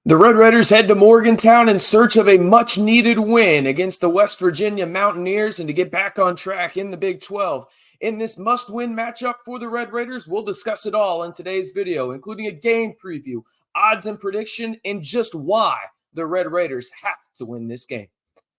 The Red Raiders head to Morgantown in search of a much-needed win against the West Virginia Mountaineers and to get back on track in the Big 12. In this must-win matchup for the Red Raiders, we'll discuss it all in today's video, including a game preview, odds and prediction, and just why the Red Raiders have to win this game.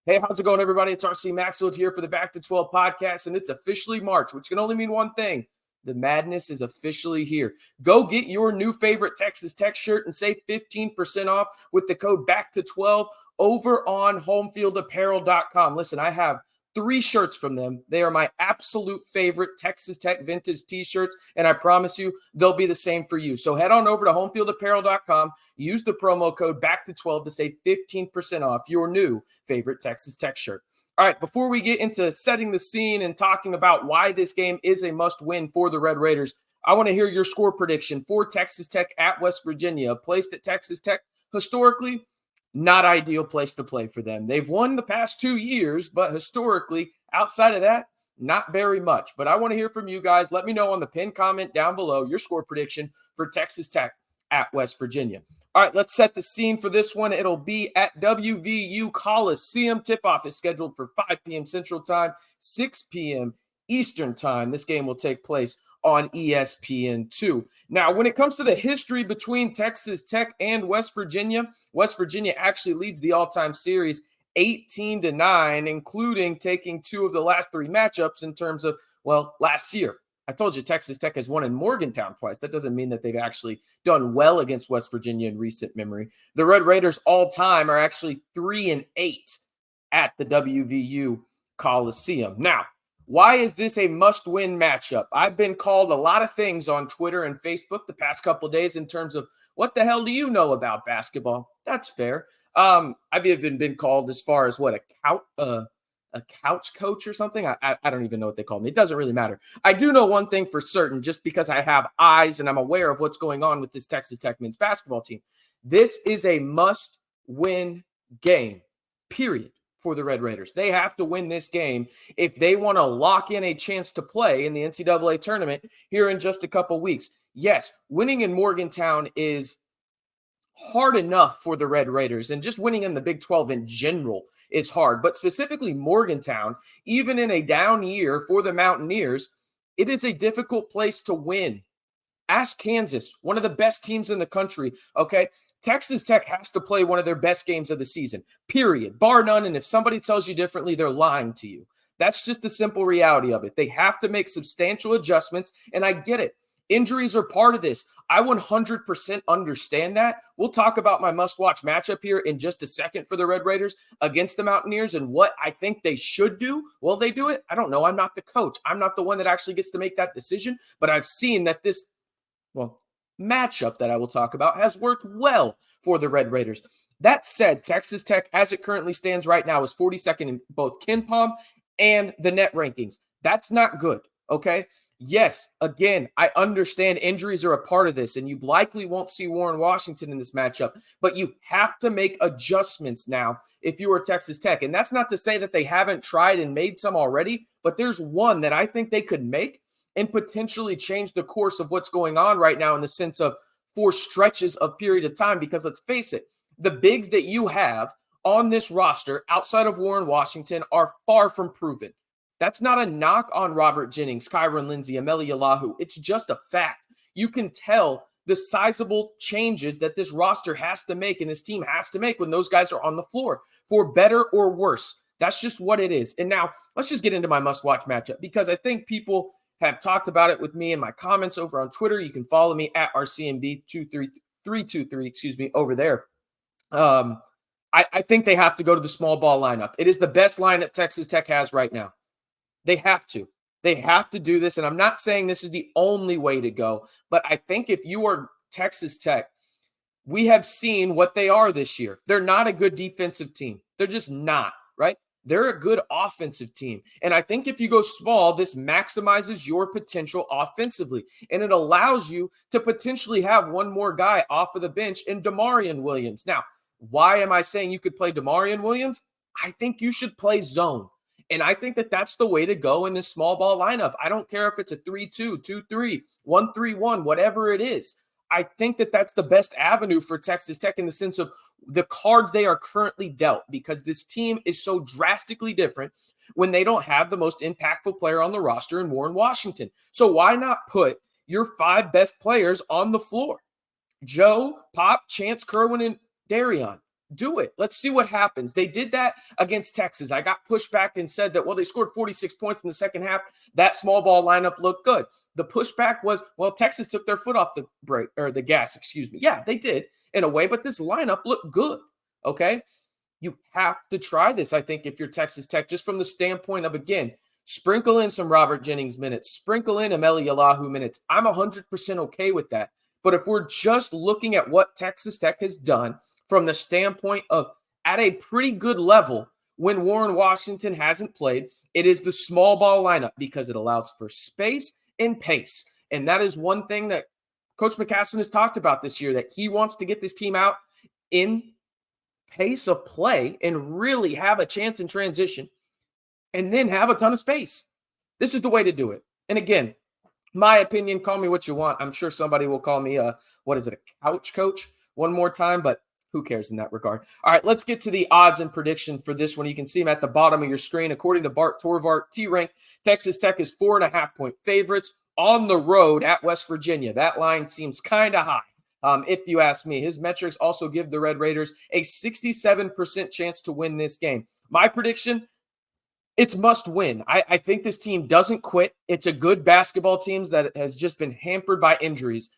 Hey, how's it going, everybody? It's RC Maxfield here for the Back to 12 podcast, and it's officially March, which can only mean one thing. The madness is officially here. Go get your new favorite Texas Tech shirt and save 15% off with the code BACK212 over on homefieldapparel.com. Listen, I have 3 shirts from them. They are my absolute favorite Texas Tech vintage t-shirts, and I promise you they'll be the same for you. So head on over to homefieldapparel.com, use the promo code BACK212 to save 15% off your new favorite Texas Tech shirt. All right, before we get into setting the scene and talking about why this game is a must-win for the Red Raiders, I want to hear your score prediction for Texas Tech at West Virginia, a place that Texas Tech, historically, not ideal place to play for them. They've won the past 2 years, but historically, outside of that, not very much. But I want to hear from you guys. Let me know on the pinned comment down below your score prediction for Texas Tech at West Virginia. All right, let's set the scene for this one. It'll be at WVU Coliseum. Tip-off is scheduled for 5 p.m. Central Time, 6 p.m. Eastern Time. This game will take place on ESPN2. Now, when it comes to the history between Texas Tech and West Virginia actually leads the all-time series 18-9, including taking 2 of the last 3 matchups in terms of, well, last year. I told you Texas Tech has won in Morgantown twice. That doesn't mean that they've actually done well against West Virginia in recent memory. The Red Raiders all time are actually 3-8 at the WVU Coliseum. Now, why is this a must-win matchup? I've been called a lot of things on Twitter and Facebook the past couple of days in terms of, what the hell do you know about basketball? That's fair. I've even been called as far as a couch coach or something. I don't even know what they call me. It doesn't really matter. I do know one thing for certain, just because I have eyes and I'm aware of what's going on with this Texas Tech men's basketball team. This is a must-win game, period, for the Red Raiders. They have to win this game if they want to lock in a chance to play in the NCAA tournament here in just a couple weeks. Yes, winning in Morgantown is hard enough for the Red Raiders, and just winning in the Big 12 in general is hard. But specifically Morgantown, even in a down year for the Mountaineers, it is a difficult place to win. Ask Kansas, one of the best teams in the country, okay? Texas Tech has to play one of their best games of the season, period, bar none. And if somebody tells you differently, they're lying to you. That's just the simple reality of it. They have to make substantial adjustments, and I get it. Injuries are part of this. I 100% understand that. We'll talk about my must-watch matchup here in just a second for the Red Raiders against the Mountaineers and what I think they should do. Will they do it? I don't know. I'm not the coach. I'm not the one that actually gets to make that decision, but I've seen that this, matchup that I will talk about has worked well for the Red Raiders. That said, Texas Tech, as it currently stands right now, is 42nd in both KenPom and the net rankings. That's not good, okay? Yes, again, I understand injuries are a part of this, and you likely won't see Warren Washington in this matchup, but you have to make adjustments now if you are Texas Tech. And that's not to say that they haven't tried and made some already, but there's one that I think they could make and potentially change the course of what's going on right now in the sense of for stretches of period of time, because let's face it, the bigs that you have on this roster outside of Warren Washington are far from proven. That's not a knock on Robert Jennings, Kyron Lindsey, Ameli Ylahu. It's just a fact. You can tell the sizable changes that this roster has to make and this team has to make when those guys are on the floor, for better or worse. That's just what it is. And now let's just get into my must-watch matchup, because I think people have talked about it with me in my comments over on Twitter. You can follow me at RCMB323, over there. I think they have to go to the small ball lineup. It is the best lineup Texas Tech has right now. They have to. They have to do this. And I'm not saying this is the only way to go, but I think if you are Texas Tech, we have seen what they are this year. They're not a good defensive team. They're just not, right? They're a good offensive team. And I think if you go small, this maximizes your potential offensively. And it allows you to potentially have one more guy off of the bench in Damarian Williams. Now, why am I saying you could play Damarian Williams? I think you should play zone. And I think that that's the way to go in this small ball lineup. I don't care if it's a 3-2, 2-3, 1-3-1, whatever it is. I think that that's the best avenue for Texas Tech in the sense of the cards they are currently dealt, because this team is so drastically different when they don't have the most impactful player on the roster in Warren Washington. So why not put your 5 best players on the floor? Joe, Pop, Chance, Kerwin, and Darion. Do it. Let's see what happens. They did that against Texas. I got pushed back and said that, well, they scored 46 points in the second half. That small ball lineup looked good. The pushback was, well, Texas took their foot off the brake, or the gas, excuse me. Yeah, they did in a way, but this lineup looked good. Okay. You have to try this, I think, if you're Texas Tech, just from the standpoint of, again, sprinkle in some Robert Jennings minutes, sprinkle in Ameli Ylahu minutes. I'm 100% okay with that. But if we're just looking at what Texas Tech has done from the standpoint of at a pretty good level when Warren Washington hasn't played, it is the small ball lineup because it allows for space and pace. And that is one thing that Coach McCasson has talked about this year, that he wants to get this team out in pace of play and really have a chance in transition and then have a ton of space. This is the way to do it. And again, my opinion, call me what you want. I'm sure somebody will call me a couch coach one more time, but who cares in that regard? All right, let's get to the odds and prediction for this one. You can see them at the bottom of your screen. According to Bart Torvart, T-Rank, Texas Tech is 4.5-point favorites on the road at West Virginia. That line seems kind of high, if you ask me. His metrics also give the Red Raiders a 67% chance to win this game. My prediction, it's must win. I think this team doesn't quit. It's a good basketball team that has just been hampered by injuries.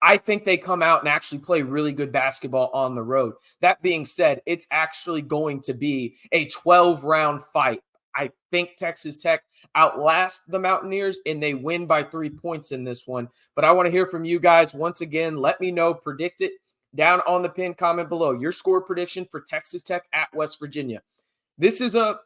I think they come out and actually play really good basketball on the road. That being said, it's actually going to be a 12-round fight. I think Texas Tech outlasts the Mountaineers, and they win by 3 points in this one. But I want to hear from you guys. Once again, let me know. Predict it down on the pinned comment below. Your score prediction for Texas Tech at West Virginia. This is a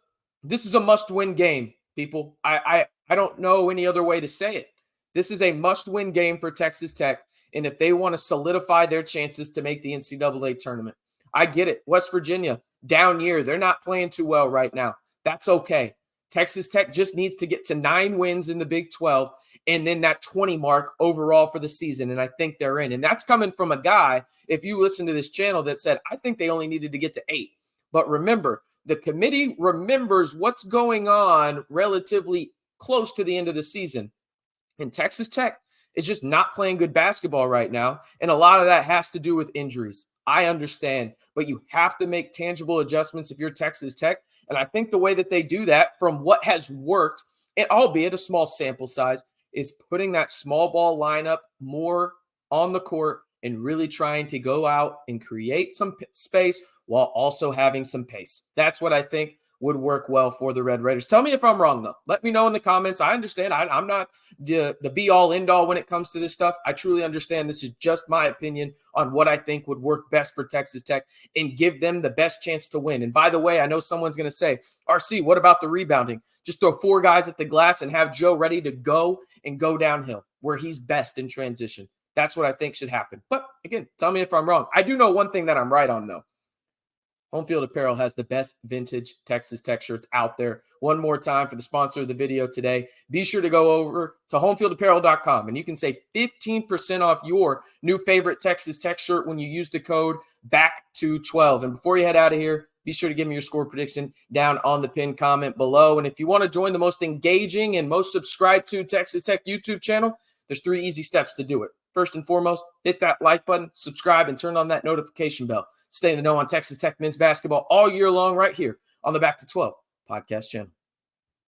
must-win game, people. I don't know any other way to say it. This is a must-win game for Texas Tech, and if they want to solidify their chances to make the NCAA tournament. I get it. West Virginia, down year. They're not playing too well right now. That's okay. Texas Tech just needs to get to 9 wins in the Big 12 and then that 20 mark overall for the season, and I think they're in. And that's coming from a guy, if you listen to this channel, that said, I think they only needed to get to 8. But remember, the committee remembers what's going on relatively close to the end of the season. And Texas Tech is just not playing good basketball right now. And a lot of that has to do with injuries. I understand, but you have to make tangible adjustments if you're Texas Tech. And I think the way that they do that, from what has worked, and albeit a small sample size, is putting that small ball lineup more on the court and really trying to go out and create some space while also having some pace. That's what I think would work well for the Red Raiders. Tell me if I'm wrong, though. Let me know in the comments. I understand. I'm not the be-all, end-all when it comes to this stuff. I truly understand this is just my opinion on what I think would work best for Texas Tech and give them the best chance to win. And by the way, I know someone's going to say, RC, what about the rebounding? Just throw 4 guys at the glass and have Joe ready to go and go downhill where he's best in transition. That's what I think should happen. But again, tell me if I'm wrong. I do know one thing that I'm right on, though. Home Field Apparel has the best vintage Texas Tech shirts out there. One more time for the sponsor of the video today, be sure to go over to homefieldapparel.com and you can save 15% off your new favorite Texas Tech shirt when you use the code BACK212. And before you head out of here, be sure to give me your score prediction down on the pinned comment below. And if you want to join the most engaging and most subscribed to Texas Tech YouTube channel, there's 3 easy steps to do it. First and foremost, hit that like button, subscribe, and turn on that notification bell. Stay in the know on Texas Tech men's basketball all year long right here on the Back to 12 podcast channel.